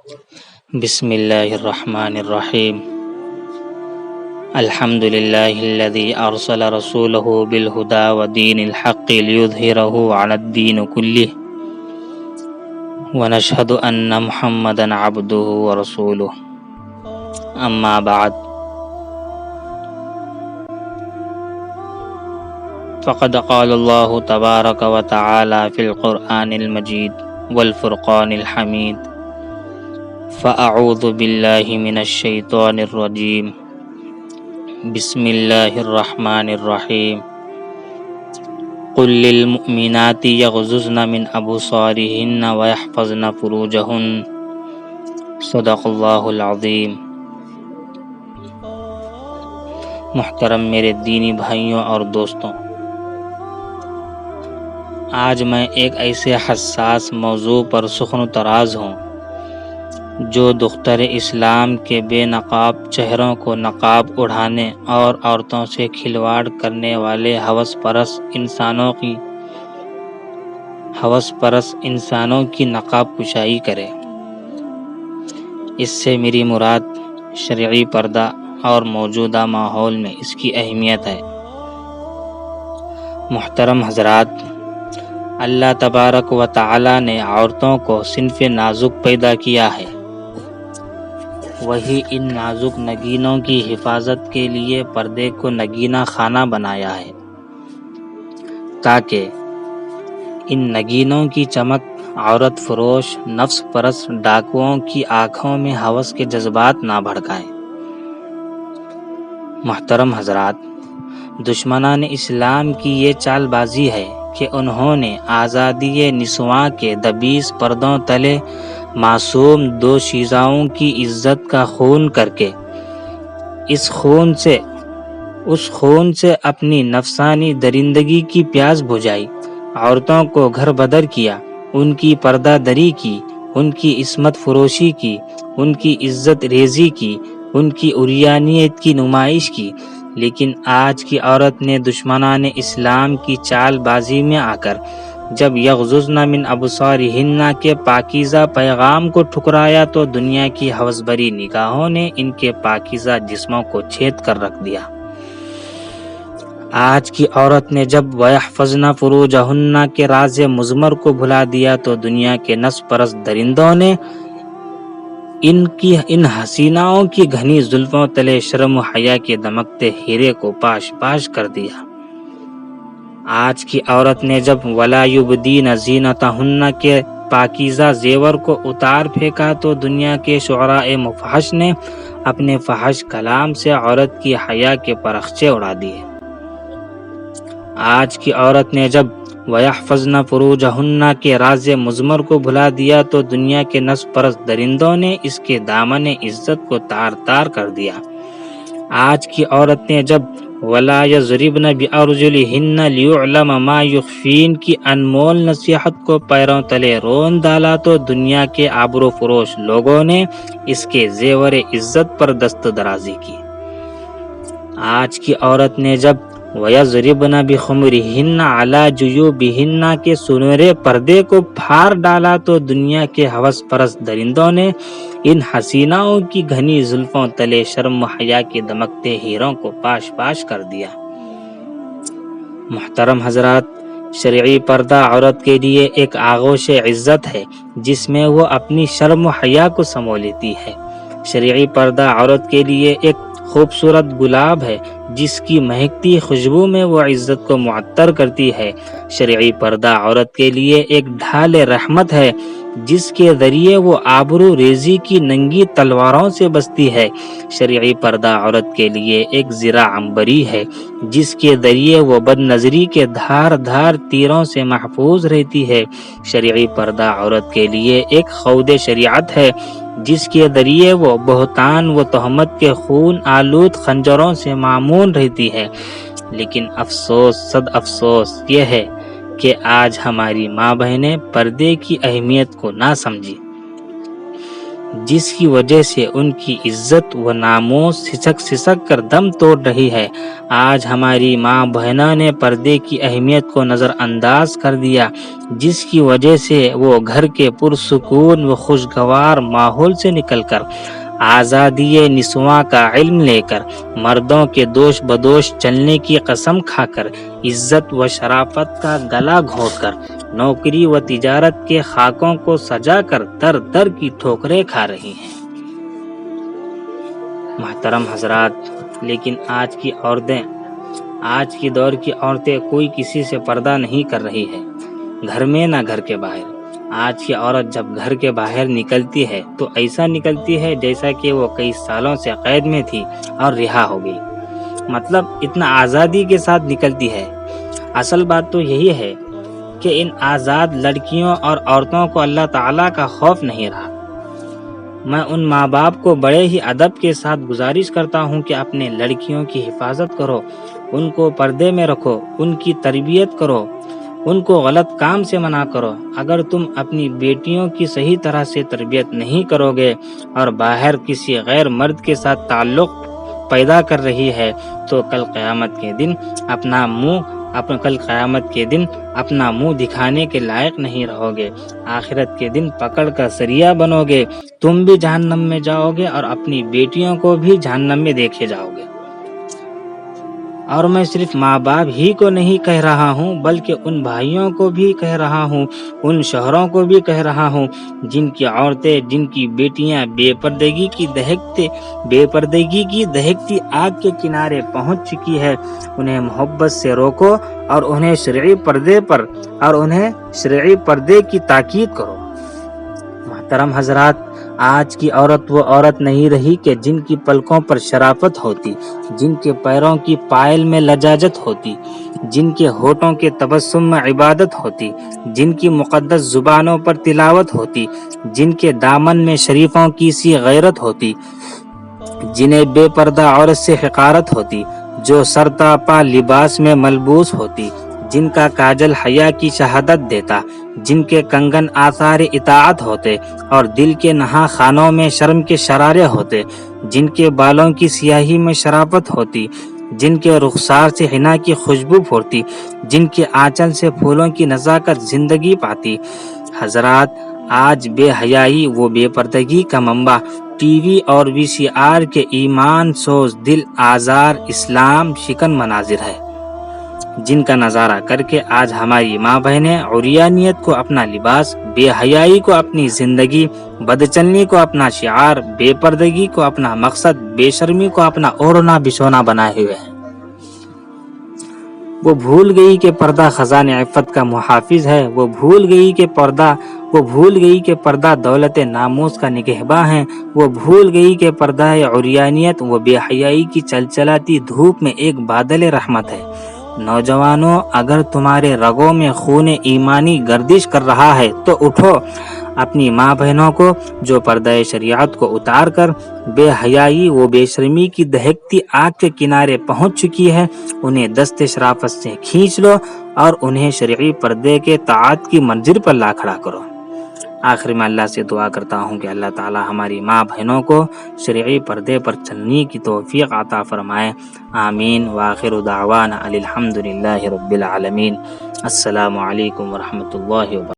بسم اللہ الرحمن الرحیم الحمد للہ الذی ارسل رسولہ بالہدی ودین الحق لیظہرہ علی الدین کلہ ونشہد ان محمدا عبدہ ورسولہ اما بعد فقد قال اللہ تبارک وتعالی فی القرآن المجید والفرقان الحمید فاعوذ باللہ من الشیطان الرجیم بسم اللہ الرحمن الرحیم قل للمؤمنات یغضضن من ابصارہن ویحفظن فروجہن صدق اللہ العظیم۔ محترم میرے دینی بھائیوں اور دوستوں، آج میں ایک ایسے حساس موضوع پر سخن و طراز ہوں جو دختر اسلام کے بے نقاب چہروں کو نقاب اڑھانے اور عورتوں سے کھلواڑ کرنے والے ہوس پرست انسانوں کی نقاب کشائی کرے۔ اس سے میری مراد شرعی پردہ اور موجودہ ماحول میں اس کی اہمیت ہے۔ محترم حضرات، اللہ تبارک و تعالی نے عورتوں کو صنف نازک پیدا کیا ہے، وہی ان نازک نگینوں کی حفاظت کے لیے پردے کو نگینہ خانہ بنایا ہے تاکہ ان نگینوں کی چمک عورت فروش نفس پرست ڈاکوؤں کی آنکھوں میں ہوس کے جذبات نہ بھڑکائیں۔ محترم حضرات، دشمنان اسلام کی یہ چال بازی ہے کہ انہوں نے آزادی نسواں کے 22 پردوں تلے معصوم دوشیزاؤں کی عزت کا خون کر کے اس خون سے اپنی نفسانی درندگی کی پیاس بجھائی، عورتوں کو گھر بدر کیا، ان کی پردہ دری کی، ان کی عصمت فروشی کی، ان کی عزت ریزی کی، ان کی عریانیت کی نمائش کی۔ لیکن آج کی عورت نے دشمنان اسلام کی چال بازی میں آ کر جب یغضضن من ابصارہن کے پاکیزہ پیغام کو ٹھکرایا تو دنیا کی ہوس بری نگاہوں نے ان کے پاکیزہ جسموں کو چھید کر رکھ دیا۔ آج کی عورت نے جب وَيَحْفَظْنَ فُرُوجَهُنَّ کے راز مضمر کو بھلا دیا تو دنیا کے نفس پرست درندوں نے ان حسیناؤں کی گھنی زلفوں تلے شرم و حیا کے دمکتے ہیرے کو پاش پاش کر دیا۔ آج کی عورت نے جب وَلَا يُبْدِينَ زِينَتَهُنَّ کے پاکیزہ زیور کو اتار پھینکا تو دنیا کے شعراء مفحش نے اپنے فحش کلام سے عورت کی حیا کے پرخچے اڑا دیے۔ آج کی عورت نے جب وَيَحْفَظْنَ فُرُوجَهُنَّ کے راز مضمر کو بھلا دیا تو دنیا کے نفس پرست درندوں نے اس کے دامن عزت کو تار تار کر دیا۔ آج کی عورت نے جب وَلَا يَضْرِبْنَ بِأَرْجُلِهِنَّ لِيُعْلَمَ مَا يُخْفِينَ کی انمول نصیحت کو پیروں تلے رون ڈالا تو دنیا کے آبرو فروش لوگوں نے اس کے زیور عزت پر دست درازی کی۔ آج کی عورت نے جب وَيَضْرِبْنَ بِخُمُرِهِنَّ عَلَى جُيُوبِهِنَّ کے سنہرے پردے کو پھاڑ ڈالا تو دنیا کے ہوس پرست درندوں نے ان حسیناؤں کی گھنی زلفوں تلے شرم و حیا کے دمکتے ہیروں کو پاش پاش کر دیا۔ محترم حضرات، شرعی پردہ عورت کے لیے ایک آغوش عزت ہے جس میں وہ اپنی شرم و حیا کو سمو لیتی ہے۔ شرعی پردہ عورت کے لیے ایک خوبصورت گلاب ہے جس کی مہکتی خوشبو میں وہ عزت کو معطر کرتی ہے۔ شرعی پردہ عورت کے لیے ایک ڈھال رحمت ہے جس کے ذریعے وہ آبرو ریزی کی ننگی تلواروں سے بچتی ہے۔ شرعی پردہ عورت کے لیے ایک زرہ عنبری ہے جس کے ذریعے وہ بد نظری کے دھار دھار تیروں سے محفوظ رہتی ہے۔ شرعی پردہ عورت کے لیے ایک خود شریعت ہے جس کے ذریعے وہ بہتان و تہمت کے خون آلود خنجروں سے معمون رہتی ہے۔ لیکن افسوس صد افسوس یہ ہے کہ آج ہماری ماں بہنیں پردے کی اہمیت کو نہ سمجھی۔ جس کی وجہ سے ان کی عزت و ناموس سسک سسک کر دم توڑ رہی ہے۔ آج ہماری ماں بہنوں نے پردے کی اہمیت کو نظر انداز کر دیا، جس کی وجہ سے وہ گھر کے پرسکون و خوشگوار ماحول سے نکل کر آزادی نسواں کا علم لے کر، مردوں کے دوش بدوش چلنے کی قسم کھا کر، عزت و شرافت کا گلا گھونٹ کر، نوکری و تجارت کے خاکوں کو سجا کر در در کی ٹھوکریں کھا رہی ہیں۔ محترم حضرات، لیکن آج کی دور کی عورتیں کوئی کسی سے پردہ نہیں کر رہی ہے، گھر میں نہ گھر کے باہر۔ آج کی عورت جب گھر کے باہر نکلتی ہے تو ایسا نکلتی ہے جیسا کہ وہ کئی سالوں سے قید میں تھی اور رہا ہو گئی، مطلب اتنا آزادی کے ساتھ نکلتی ہے۔ اصل بات تو یہی ہے کہ ان آزاد لڑکیوں اور عورتوں کو اللہ تعالیٰ کا خوف نہیں رہا۔ میں ان ماں باپ کو بڑے ہی ادب کے ساتھ گزارش کرتا ہوں کہ اپنے لڑکیوں کی حفاظت کرو، ان کو پردے میں رکھو، ان کی تربیت کرو، ان کو غلط کام سے منع کرو۔ اگر تم اپنی بیٹیوں کی صحیح طرح سے تربیت نہیں کرو گے اور باہر کسی غیر مرد کے ساتھ تعلق پیدا کر رہی ہے تو کل قیامت کے دن اپنا منہ دکھانے کے لائق نہیں رہو گے۔ آخرت کے دن پکڑ کر سریا بنو گے، تم بھی جہنم میں جاؤ گے اور اپنی بیٹیوں کو بھی جہنم میں دیکھے جاؤ گے۔ اور میں صرف ماں باپ ہی کو نہیں کہہ رہا ہوں بلکہ ان بھائیوں کو بھی کہہ رہا ہوں، ان شوہروں کو بھی کہہ رہا ہوں جن کی عورتیں، جن کی بیٹیاں بے پردگی کی دہکتی آگ کے کنارے پہنچ چکی ہے، انہیں محبت سے روکو اور انہیں شرعی پردے کی تاکید کرو۔ محترم حضرات، آج کی عورت وہ عورت نہیں رہی کہ جن کی پلکوں پر شرافت ہوتی، جن کے پیروں کی پائل میں لجاجت ہوتی، جن کے ہونٹوں کے تبسم میں عبادت ہوتی، جن کی مقدس زبانوں پر تلاوت ہوتی، جن کے دامن میں شریفوں کی سی غیرت ہوتی، جنہیں بے پردہ عورت سے حقارت ہوتی، جو سرتا پا لباس میں ملبوس ہوتی، جن کا کاجل حیا کی شہادت دیتا، جن کے کنگن آثار اطاعت ہوتے اور دل کے نہا خانوں میں شرم کے شرارے ہوتے، جن کے بالوں کی سیاہی میں شرافت ہوتی، جن کے رخسار سے حنا کی خوشبو پھوٹتی، جن کے آنچل سے پھولوں کی نزاکت زندگی پاتی۔ حضرات، آج بے حیائی و بے پردگی کا منبع ٹی وی اور VCR کے ایمان سوز دل آزار اسلام شکن مناظر ہے، جن کا نظارہ کر کے آج ہماری ماں بہنیں عریانیت کو اپنا لباس، بے حیائی کو اپنی زندگی، بدچلنی کو اپنا شعار، بے پردگی کو اپنا مقصد، بے شرمی کو اپنا اوڑھنا بچھونا بنائے ہوئے ہیں۔ وہ بھول گئی کہ پردہ خزان عفت کا محافظ ہے، وہ بھول گئی کہ پردہ دولت ناموس کا نگہباں ہے، وہ بھول گئی کہ پردہ عریانیت و بے حیائی کی چلچلاتی دھوپ میں ایک بادل رحمت ہے۔ نوجوانوں، اگر تمہارے رگوں میں خون ایمانی گردش کر رہا ہے تو اٹھو، اپنی ماں بہنوں کو جو پردہ شریعت کو اتار کر بے حیائی و بے شرمی کی دہکتی آگ کے کنارے پہنچ چکی ہے، انہیں دست شرافت سے کھینچ لو اور انہیں شرعی پردے کے طاعت کی منزل پر لا کھڑا کرو۔ آخر میں اللہ سے دعا کرتا ہوں کہ اللہ تعالی ہماری ماں بہنوں کو شرعی پردے پر چلنے کی توفیق عطا فرمائے، آمین۔ وآخر دعوانا الحمدللہ رب العالمین۔ السلام علیکم ورحمۃ اللہ وبرکاتہ۔